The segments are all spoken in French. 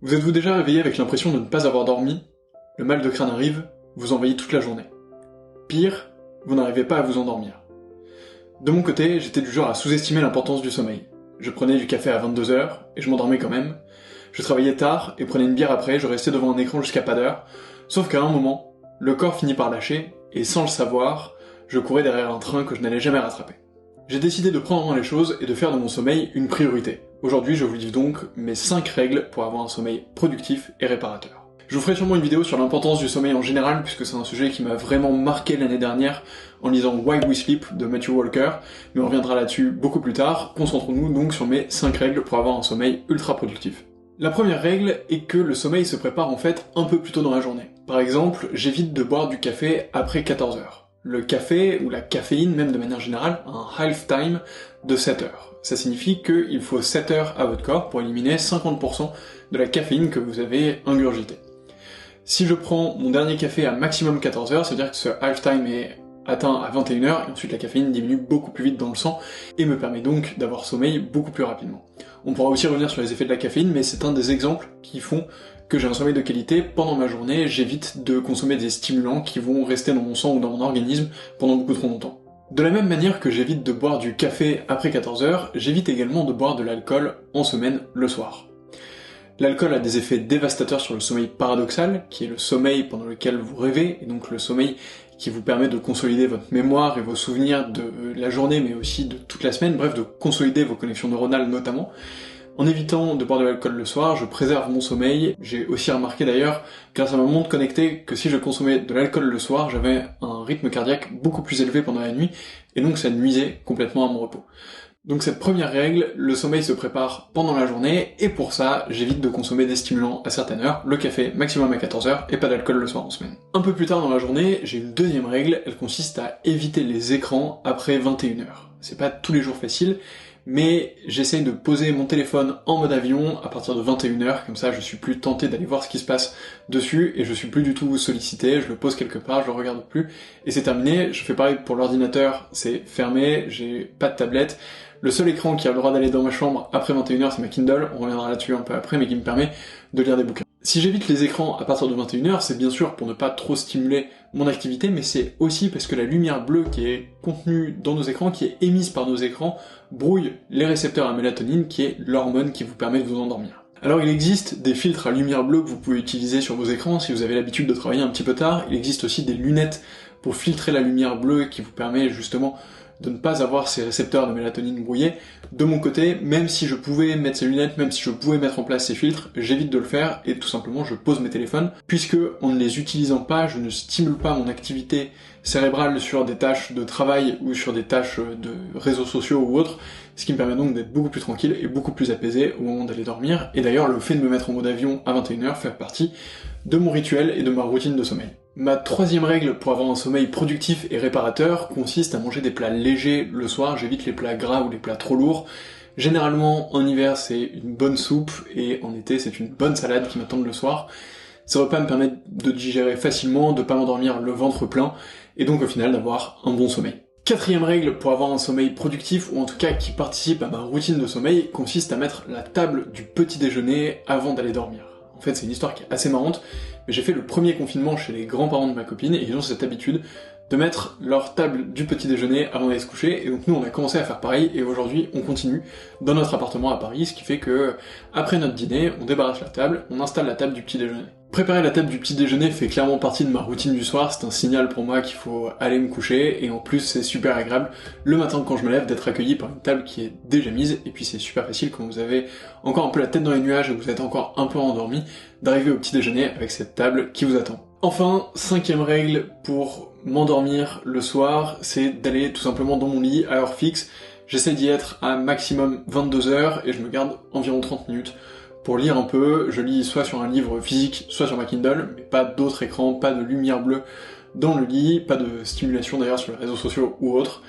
Vous êtes-vous déjà réveillé avec l'impression de ne pas avoir dormi? Le mal de crâne arrive, vous envahit toute la journée. Pire, vous n'arrivez pas à vous endormir. De mon côté, j'étais du genre à sous-estimer l'importance du sommeil. Je prenais du café à 22h, et je m'endormais quand même. Je travaillais tard, et prenais une bière après, je restais devant un écran jusqu'à pas d'heure. Sauf qu'à un moment, le corps finit par lâcher, et sans le savoir, je courais derrière un train que je n'allais jamais rattraper. J'ai décidé de prendre en main les choses et de faire de mon sommeil une priorité. Aujourd'hui, je vous livre donc mes 5 règles pour avoir un sommeil productif et réparateur. Je vous ferai sûrement une vidéo sur l'importance du sommeil en général, puisque c'est un sujet qui m'a vraiment marqué l'année dernière en lisant Why We Sleep de Matthew Walker, mais on reviendra là-dessus beaucoup plus tard. Concentrons-nous donc sur mes 5 règles pour avoir un sommeil ultra productif. La première règle est que le sommeil se prépare en fait un peu plus tôt dans la journée. Par exemple, j'évite de boire du café après 14h. Le café, ou la caféine même de manière générale, a un half time de 7 heures. Ça signifie qu'il faut 7 heures à votre corps pour éliminer 50% de la caféine que vous avez ingurgitée. Si je prends mon dernier café à maximum 14 heures, ça veut dire que ce half time est atteint à 21h, et ensuite la caféine diminue beaucoup plus vite dans le sang, et me permet donc d'avoir sommeil beaucoup plus rapidement. On pourra aussi revenir sur les effets de la caféine, mais c'est un des exemples qui font que j'ai un sommeil de qualité pendant ma journée. J'évite de consommer des stimulants qui vont rester dans mon sang ou dans mon organisme pendant beaucoup trop longtemps. De la même manière que j'évite de boire du café après 14h, j'évite également de boire de l'alcool en semaine le soir. L'alcool a des effets dévastateurs sur le sommeil paradoxal, qui est le sommeil pendant lequel vous rêvez, et donc le sommeil qui vous permet de consolider votre mémoire et vos souvenirs de la journée, mais aussi de toute la semaine, bref, de consolider vos connexions neuronales notamment. En évitant de boire de l'alcool le soir, je préserve mon sommeil. J'ai aussi remarqué d'ailleurs, grâce à ma montre connectée, que si je consommais de l'alcool le soir, j'avais un rythme cardiaque beaucoup plus élevé pendant la nuit, et donc ça nuisait complètement à mon repos. Donc cette première règle, le sommeil se prépare pendant la journée, et pour ça, j'évite de consommer des stimulants à certaines heures, le café maximum à 14h, et pas d'alcool le soir en semaine. Un peu plus tard dans la journée, j'ai une deuxième règle, elle consiste à éviter les écrans après 21h. C'est pas tous les jours facile, mais j'essaye de poser mon téléphone en mode avion à partir de 21h, comme ça je suis plus tenté d'aller voir ce qui se passe dessus, et je suis plus du tout sollicité, je le pose quelque part, je le regarde plus, et c'est terminé. Je fais pareil pour l'ordinateur, c'est fermé, j'ai pas de tablette. Le seul écran qui a le droit d'aller dans ma chambre après 21h, c'est ma Kindle, on reviendra là-dessus un peu après, mais qui me permet de lire des bouquins. Si j'évite les écrans à partir de 21h, c'est bien sûr pour ne pas trop stimuler mon activité, mais c'est aussi parce que la lumière bleue qui est contenue dans nos écrans, qui est émise par nos écrans, brouille les récepteurs à mélatonine, qui est l'hormone qui vous permet de vous endormir. Alors il existe des filtres à lumière bleue que vous pouvez utiliser sur vos écrans si vous avez l'habitude de travailler un petit peu tard. Il existe aussi des lunettes pour filtrer la lumière bleue qui vous permet justement de ne pas avoir ces récepteurs de mélatonine brouillés. De mon côté, même si je pouvais mettre ces lunettes, même si je pouvais mettre en place ces filtres, j'évite de le faire et tout simplement je pose mes téléphones, puisque en ne les utilisant pas, je ne stimule pas mon activité cérébrale sur des tâches de travail ou sur des tâches de réseaux sociaux ou autres, ce qui me permet donc d'être beaucoup plus tranquille et beaucoup plus apaisé au moment d'aller dormir. Et d'ailleurs, le fait de me mettre en mode avion à 21h fait partie de mon rituel et de ma routine de sommeil. Ma troisième règle pour avoir un sommeil productif et réparateur consiste à manger des plats légers le soir. J'évite les plats gras ou les plats trop lourds. Généralement, en hiver, c'est une bonne soupe, et en été, c'est une bonne salade qui m'attend le soir. Ces repas me permettent de digérer facilement, de pas m'endormir le ventre plein, et donc au final d'avoir un bon sommeil. Quatrième règle pour avoir un sommeil productif, ou en tout cas qui participe à ma routine de sommeil, consiste à mettre la table du petit déjeuner avant d'aller dormir. En fait, c'est une histoire qui est assez marrante, mais j'ai fait le premier confinement chez les grands-parents de ma copine, et ils ont cette habitude de mettre leur table du petit déjeuner avant d'aller se coucher, et donc nous on a commencé à faire pareil, et aujourd'hui on continue dans notre appartement à Paris, ce qui fait que, après notre dîner, on débarrasse la table, on installe la table du petit déjeuner. Préparer la table du petit déjeuner fait clairement partie de ma routine du soir, c'est un signal pour moi qu'il faut aller me coucher, et en plus c'est super agréable le matin quand je me lève d'être accueilli par une table qui est déjà mise, et puis c'est super facile quand vous avez encore un peu la tête dans les nuages et que vous êtes encore un peu endormi, d'arriver au petit déjeuner avec cette table qui vous attend. Enfin, cinquième règle pour m'endormir le soir, c'est d'aller tout simplement dans mon lit à heure fixe. J'essaie d'y être à maximum 22h et je me garde environ 30 minutes pour lire un peu. Je lis soit sur un livre physique, soit sur ma Kindle, mais pas d'autres écrans, pas de lumière bleue dans le lit, pas de stimulation d'ailleurs sur les réseaux sociaux ou autres.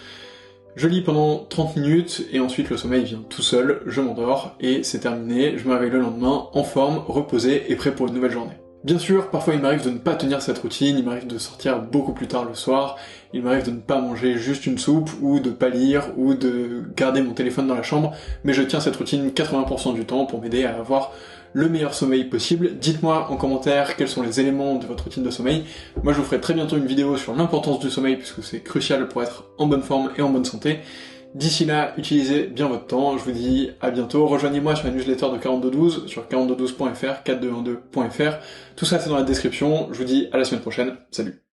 Je lis pendant 30 minutes et ensuite le sommeil vient tout seul, je m'endors et c'est terminé, je me réveille le lendemain en forme, reposé et prêt pour une nouvelle journée. Bien sûr, parfois il m'arrive de ne pas tenir cette routine, il m'arrive de sortir beaucoup plus tard le soir, il m'arrive de ne pas manger juste une soupe, ou de pas lire, ou de garder mon téléphone dans la chambre, mais je tiens cette routine 80% du temps pour m'aider à avoir le meilleur sommeil possible. Dites-moi en commentaire quels sont les éléments de votre routine de sommeil. Moi je vous ferai très bientôt une vidéo sur l'importance du sommeil, puisque c'est crucial pour être en bonne forme et en bonne santé. D'ici là, utilisez bien votre temps, je vous dis à bientôt, rejoignez-moi sur la newsletter de 4212, sur 4212.fr, 4212.fr, tout ça c'est dans la description, je vous dis à la semaine prochaine, salut.